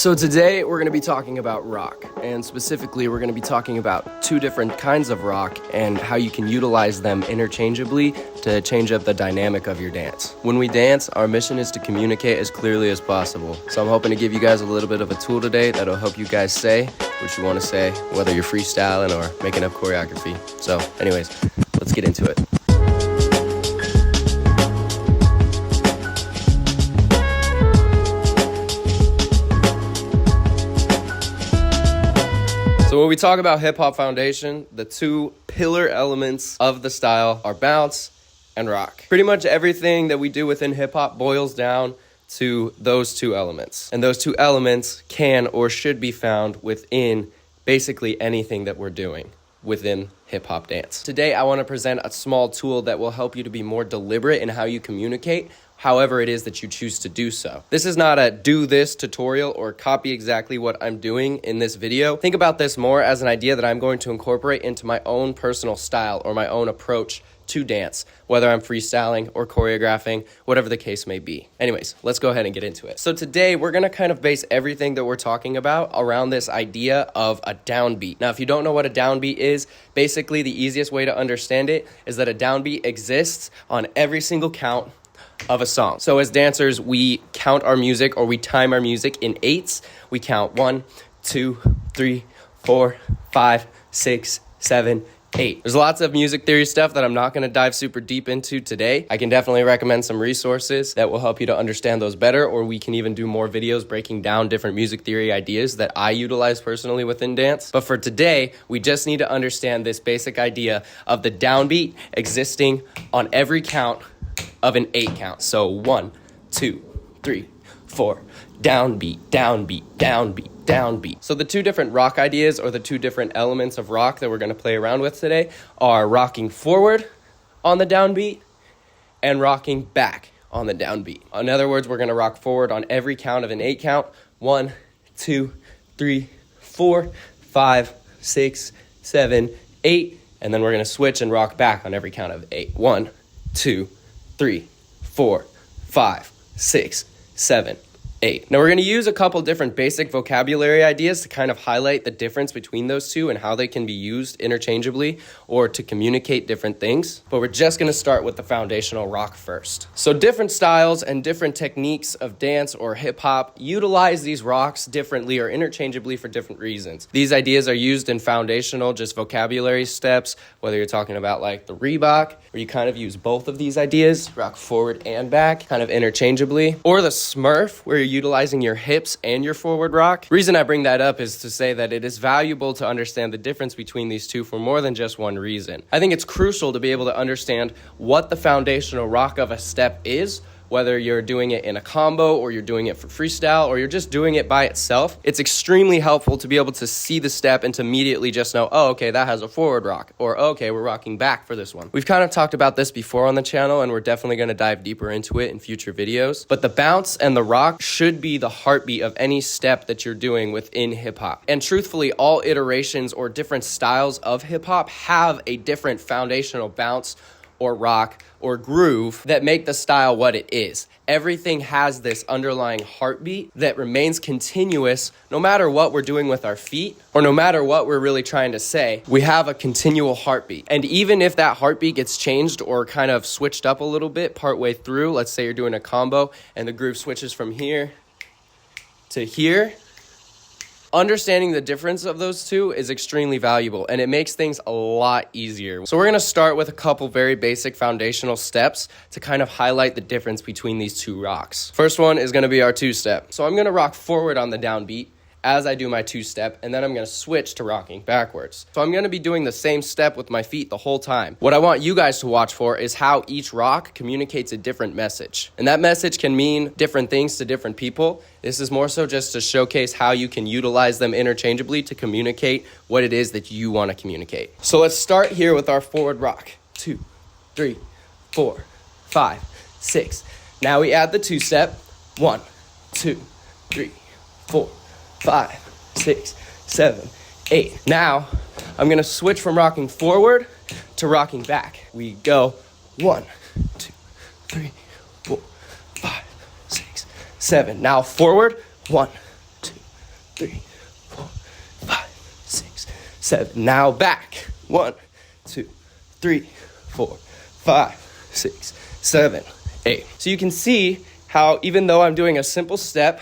So today we're going to be talking about rock, and specifically we're going to be talking about two different kinds of rock and how you can utilize them interchangeably to change up the dynamic of your dance. When we dance, our mission is to communicate as clearly as possible. So I'm hoping to give you guys a little bit of a tool today that'll help you guys say what you want to say, whether you're freestyling or making up choreography. So anyways, let's get into it. So when we talk about hip-hop foundation, the two pillar elements of the style are bounce and rock. Pretty much everything that we do within hip-hop boils down to those two elements. And those two elements can or should be found within basically anything that we're doing within hip-hop dance. Today, I want to present a small tool that will help you to be more deliberate in how you communicate, however it is that you choose to do so. This is not a do this tutorial or copy exactly what I'm doing in this video. Think about this more as an idea that I'm going to incorporate into my own personal style or my own approach to dance, whether I'm freestyling or choreographing, whatever the case may be. Anyways, let's go ahead and get into it. So today we're gonna kind of base everything that we're talking about around this idea of a downbeat. Now, if you don't know what a downbeat is, basically the easiest way to understand it is that a downbeat exists on every single count of a song. So as dancers, we count our music or we time our music in eights. We count 1, 2, 3, 4, 5, 6, 7, 8. There's lots of music theory stuff that I'm not going to dive super deep into today. I can definitely recommend some resources that will help you to understand those better, or we can even do more videos breaking down different music theory ideas that I utilize personally within dance. But for today, we just need to understand this basic idea of the downbeat existing on every count of an 8 count. So 1, 2, 3, 4, downbeat, downbeat, downbeat, downbeat. So the two different rock ideas, or the two different elements of rock that we're going to play around with today, are rocking forward on the downbeat and rocking back on the downbeat. In other words, we're going to rock forward on every count of an 8 count. 1, 2, 3, 4, 5, 6, 7, 8. And then we're going to switch and rock back on every count of 8. 1, 2, 3, 4, 5, 6, 7, 8. Now we're going to use a couple different basic vocabulary ideas to kind of highlight the difference between those two and how they can be used interchangeably or to communicate different things. But we're just going to start with the foundational rock first. So different styles and different techniques of dance or hip hop utilize these rocks differently or interchangeably for different reasons. These ideas are used in foundational, just vocabulary steps, whether you're talking about like the Reebok, where you kind of use both of these ideas, rock forward and back, kind of interchangeably, or the Smurf, where you're utilizing your hips and your forward rock. The reason I bring that up is to say that it is valuable to understand the difference between these two for more than just one reason. I think it's crucial to be able to understand what the foundational rock of a step is, whether you're doing it in a combo or you're doing it for freestyle or you're just doing it by itself. It's extremely helpful to be able to see the step and to immediately just know, oh, okay, that has a forward rock, or okay, we're rocking back for this one. We've kind of talked about this before on the channel, and we're definitely going to dive deeper into it in future videos. But the bounce and the rock should be the heartbeat of any step that you're doing within hip hop. And truthfully, all iterations or different styles of hip hop have a different foundational bounce or rock or groove that make the style what it is. Everything has this underlying heartbeat that remains continuous no matter what we're doing with our feet or no matter what we're really trying to say. We have a continual heartbeat. And even if that heartbeat gets changed or kind of switched up a little bit partway through, let's say you're doing a combo and the groove switches from here to here, understanding the difference of those two is extremely valuable, and it makes things a lot easier. So we're going to start with a couple very basic foundational steps to kind of highlight the difference between these two rocks. First one is going to be our two-step. So I'm going to rock forward on the downbeat as I do my two-step, and then I'm going to switch to rocking backwards. So I'm going to be doing the same step with my feet the whole time. What I want you guys to watch for is how each rock communicates a different message. And that message can mean different things to different people. This is more so just to showcase how you can utilize them interchangeably to communicate what it is that you want to communicate. So let's start here with our forward rock. 2, 3, 4, 5, 6. Now we add the two-step. 1, 2, 3, 4, 5, 6, 7, 8. Now, I'm going to switch from rocking forward to rocking back. We go 1, 2, 3, 4, 5, 6, 7. Now forward. 1, 2, 3, 4, 5, 6, 7. Now back. 1, 2, 3, 4, 5, 6, 7, 8. So you can see how even though I'm doing a simple step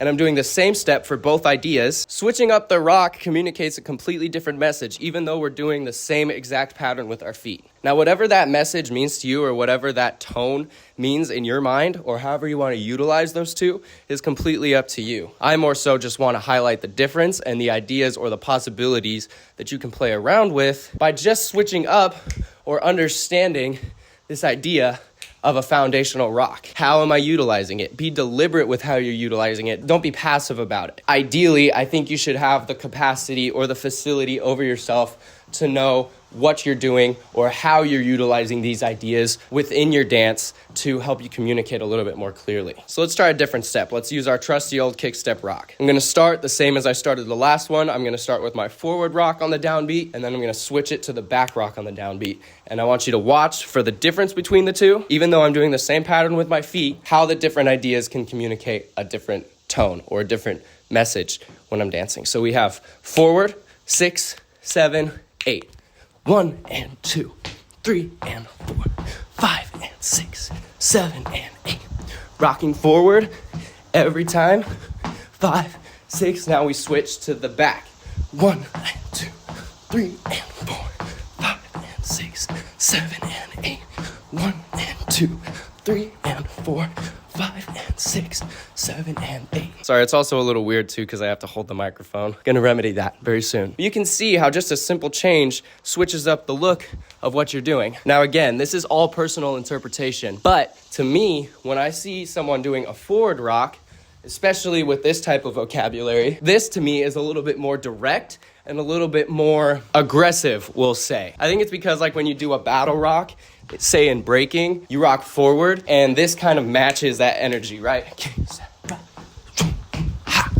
and I'm doing the same step for both ideas, switching up the rock communicates a completely different message, even though we're doing the same exact pattern with our feet. Now, whatever that message means to you, or whatever that tone means in your mind, or however you want to utilize those two, is completely up to you. I more so just want to highlight the difference and the ideas or the possibilities that you can play around with by just switching up or understanding this idea of a foundational rock. How am I utilizing it? Be deliberate with how you're utilizing it. Don't be passive about it. Ideally, I think you should have the capacity or the facility over yourself to know what you're doing or how you're utilizing these ideas within your dance to help you communicate a little bit more clearly. So let's try a different step. Let's use our trusty old kick step rock. I'm gonna start the same as I started the last one. I'm gonna start with my forward rock on the downbeat, and then I'm gonna switch it to the back rock on the downbeat. And I want you to watch for the difference between the two, even though I'm doing the same pattern with my feet, how the different ideas can communicate a different tone or a different message when I'm dancing. So we have forward, 6, 7, 8. 1 and 2, 3 and 4, 5 and 6, 7 and 8. Rocking forward every time. 5, 6. Now we switch to the back. 1 and 2, 3 and 4, 5 and 6, 7 and 8. 1 and 2, 3 and 4, 5 and 6, 7 and 8. Sorry, it's also a little weird too because I have to hold the microphone. Gonna remedy that very soon. But you can see how just a simple change switches up the look of what you're doing. Now again, this is all personal interpretation, but to me, when I see someone doing a forward rock, especially with this type of vocabulary, this to me is a little bit more direct and a little bit more aggressive, we'll say. I think it's because like when you do a battle rock, say in breaking, you rock forward, and this kind of matches that energy, right?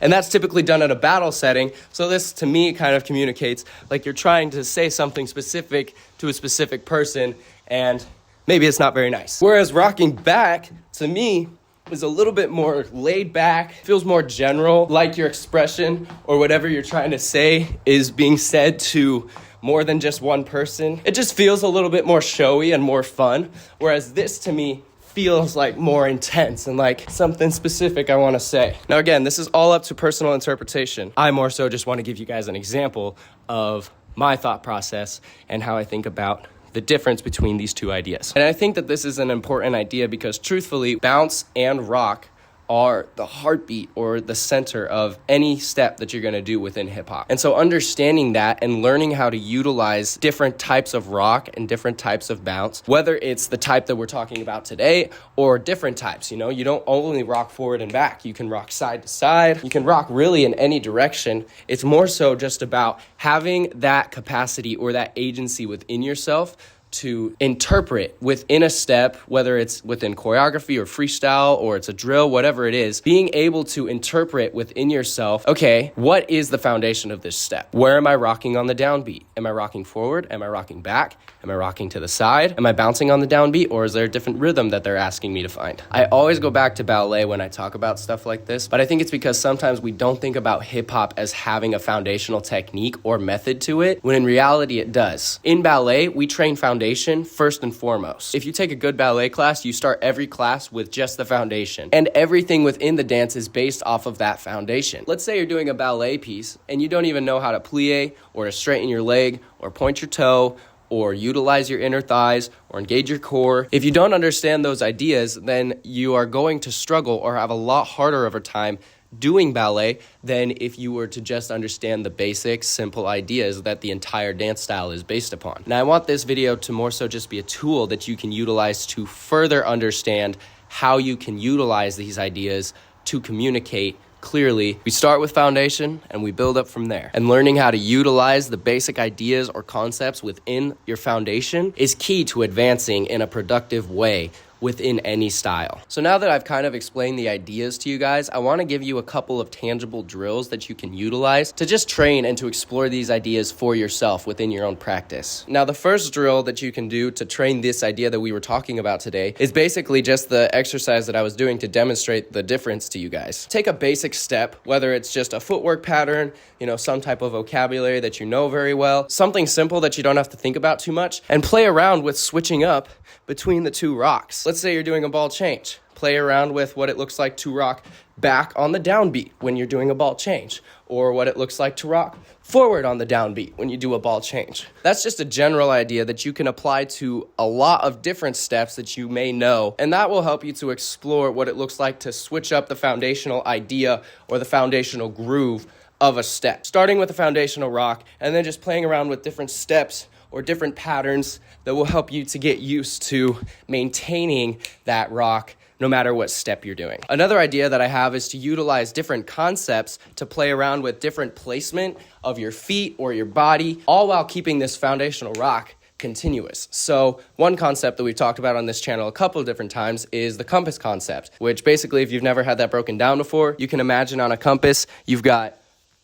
And that's typically done at a battle setting. So this, to me, kind of communicates like you're trying to say something specific to a specific person, and maybe it's not very nice. Whereas rocking back, to me, is a little bit more laid back, feels more general, like your expression or whatever you're trying to say is being said to more than just one person. It just feels a little bit more showy and more fun, whereas this to me feels like more intense and like something specific I want to say. Now again, this is all up to personal interpretation. I more so just want to give you guys an example of my thought process and how I think about the difference between these two ideas. And I think that this is an important idea because truthfully, bounce and rock are the heartbeat or the center of any step that you're going to do within hip hop. And so understanding that and learning how to utilize different types of rock and different types of bounce, whether it's the type that we're talking about today or different types, you know, you don't only rock forward and back. You can rock side to side. You can rock really in any direction. It's more so just about having that capacity or that agency within yourself to interpret within a step, whether it's within choreography or freestyle or it's a drill, whatever it is, being able to interpret within yourself, okay, what is the foundation of this step? Where am I rocking on the downbeat? Am I rocking forward? Am I rocking back? Am I rocking to the side? Am I bouncing on the downbeat, or is there a different rhythm that they're asking me to find? I always go back to ballet when I talk about stuff like this, but I think it's because sometimes we don't think about hip hop as having a foundational technique or method to it, when in reality it does. In ballet, we train foundation first and foremost. If you take a good ballet class, you start every class with just the foundation, and everything within the dance is based off of that foundation. Let's say you're doing a ballet piece and you don't even know how to plie or to straighten your leg or point your toe or utilize your inner thighs, or engage your core. If you don't understand those ideas, then you are going to struggle or have a lot harder of a time doing ballet than if you were to just understand the basic, simple ideas that the entire dance style is based upon. Now, I want this video to more so just be a tool that you can utilize to further understand how you can utilize these ideas to communicate clearly. We start with foundation and we build up from there. And learning how to utilize the basic ideas or concepts within your foundation is key to advancing in a productive way within any style. So now that I've kind of explained the ideas to you guys, I want to give you a couple of tangible drills that you can utilize to just train and to explore these ideas for yourself within your own practice. Now, the first drill that you can do to train this idea that we were talking about today is basically just the exercise that I was doing to demonstrate the difference to you guys. Take a basic step, whether it's just a footwork pattern, some type of vocabulary that you know very well, something simple that you don't have to think about too much, and play around with switching up between the two rocks. Let's say you're doing a ball change. Play around with what it looks like to rock back on the downbeat when you're doing a ball change, or what it looks like to rock forward on the downbeat when you do a ball change. That's just a general idea that you can apply to a lot of different steps that you may know, and that will help you to explore what it looks like to switch up the foundational idea or the foundational groove of a step. Starting with a foundational rock and then just playing around with different steps or different patterns that will help you to get used to maintaining that rock no matter what step you're doing. Another idea that I have is to utilize different concepts to play around with different placement of your feet or your body, all while keeping this foundational rock continuous. So one concept that we've talked about on this channel a couple of different times is the compass concept, which basically, if you've never had that broken down before, you can imagine on a compass, you've got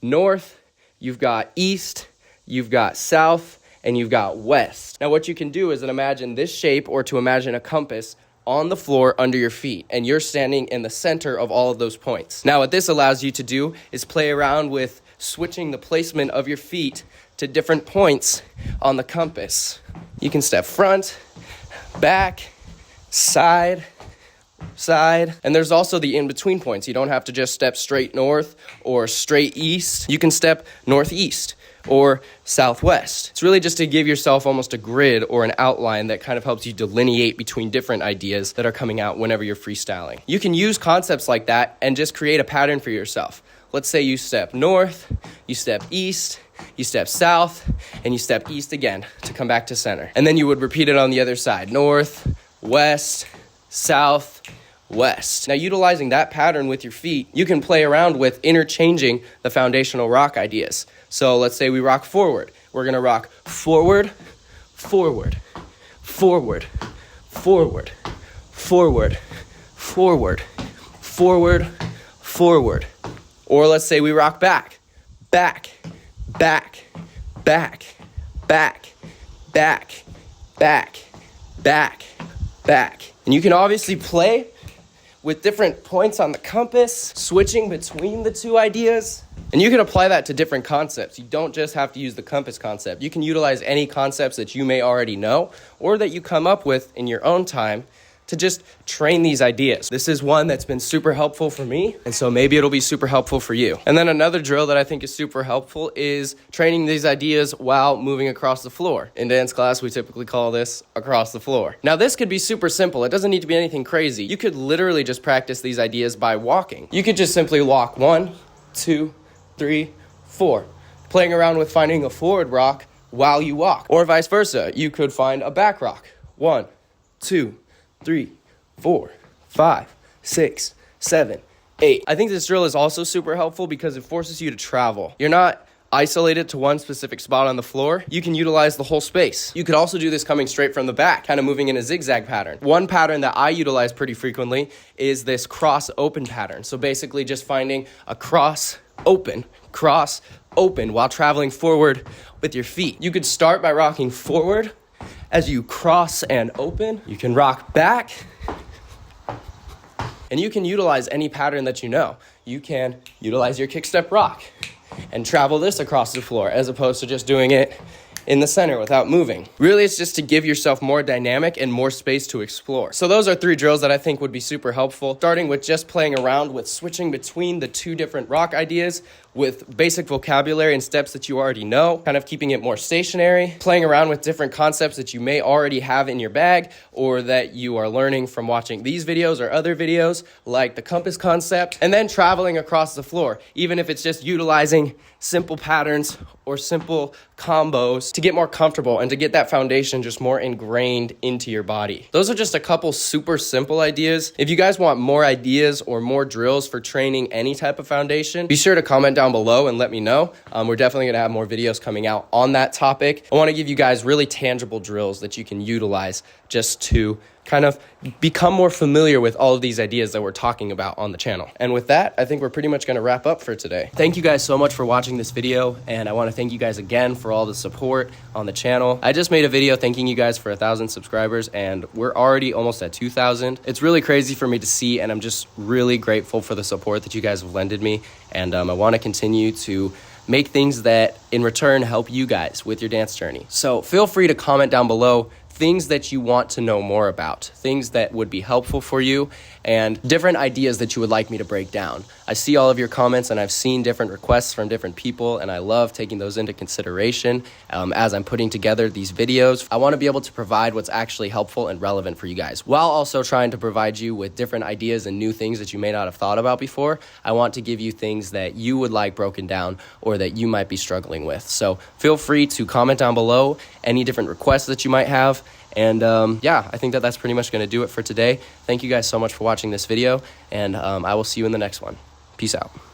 north, you've got east, you've got south, and you've got west. Now what you can do is imagine this shape, or to imagine a compass on the floor under your feet, and you're standing in the center of all of those points. Now what this allows you to do is play around with switching the placement of your feet to different points on the compass. You can step front, back, side, and there's also the in-between points. You don't have to just step straight north or straight east. You can step northeast or southwest. It's really just to give yourself almost a grid or an outline that kind of helps you delineate between different ideas that are coming out whenever you're freestyling. You can use concepts like that and just create a pattern for yourself. Let's say you step north, you step east, you step south, and you step east again to come back to center. And then you would repeat it on the other side: north, west, south, west. Now, utilizing that pattern with your feet, you can play around with interchanging the foundational rock ideas. So let's say we rock forward. We're going to rock forward, forward, forward, forward, forward, forward, forward, forward. Or let's say we rock back, back, back, back, back, back, back, back, back. And you can obviously play with different points on the compass, switching between the two ideas. And you can apply that to different concepts. You don't just have to use the compass concept. You can utilize any concepts that you may already know or that you come up with in your own time to just train these ideas. This is one that's been super helpful for me, and so maybe it'll be super helpful for you. And then another drill that I think is super helpful is training these ideas while moving across the floor. In dance class, we typically call this across the floor. Now, this could be super simple. It doesn't need to be anything crazy. You could literally just practice these ideas by walking. You could just simply walk 1, 2, 3, 4, playing around with finding a forward rock while you walk, or vice versa. You could find a back rock. 1, 2, 3, 4, 5, 6, 7, 8. I think this drill is also super helpful because it forces you to travel. You're not isolated to one specific spot on the floor. You can utilize the whole space. You could also do this coming straight from the back, kind of moving in a zigzag pattern. One pattern that I utilize pretty frequently is this cross open pattern. So basically just finding a cross open while traveling forward with your feet. You could start by rocking forward as you cross and open. You can rock back, and you can utilize any pattern that you know. You can utilize your kick step rock and travel this across the floor as opposed to just doing it in the center without moving. Really, it's just to give yourself more dynamic and more space to explore. So those are 3 drills that I think would be super helpful, starting with just playing around with switching between the 2 different rock ideas with basic vocabulary and steps that you already know, kind of keeping it more stationary, playing around with different concepts that you may already have in your bag or that you are learning from watching these videos or other videos like the compass concept, and then traveling across the floor, even if it's just utilizing simple patterns or simple combos to get more comfortable and to get that foundation just more ingrained into your body. Those are just a couple super simple ideas. If you guys want more ideas or more drills for training any type of foundation, be sure to comment down below and let me know. We're definitely going to have more videos coming out on that topic. I want to give you guys really tangible drills that you can utilize just to kind of become more familiar with all of these ideas that we're talking about on the channel. And with that, I think we're pretty much gonna wrap up for today. Thank you guys so much for watching this video, and I wanna thank you guys again for all the support on the channel. I just made a video thanking you guys for 1,000 subscribers, and we're already almost at 2,000. It's really crazy for me to see, and I'm just really grateful for the support that you guys have lended me, and I wanna continue to make things that in return help you guys with your dance journey. So feel free to comment down below things that you want to know more about, things that would be helpful for you, and different ideas that you would like me to break down. I see all of your comments, and I've seen different requests from different people, and I love taking those into consideration as I'm putting together these videos. I want to be able to provide what's actually helpful and relevant for you guys, while also trying to provide you with different ideas and new things that you may not have thought about before. I want to give you things that you would like broken down or that you might be struggling with. So feel free to comment down below any different requests that you might have. And yeah, I think that that's pretty much going to do it for today. Thank you guys so much for watching this video, and I will see you in the next one. Peace out.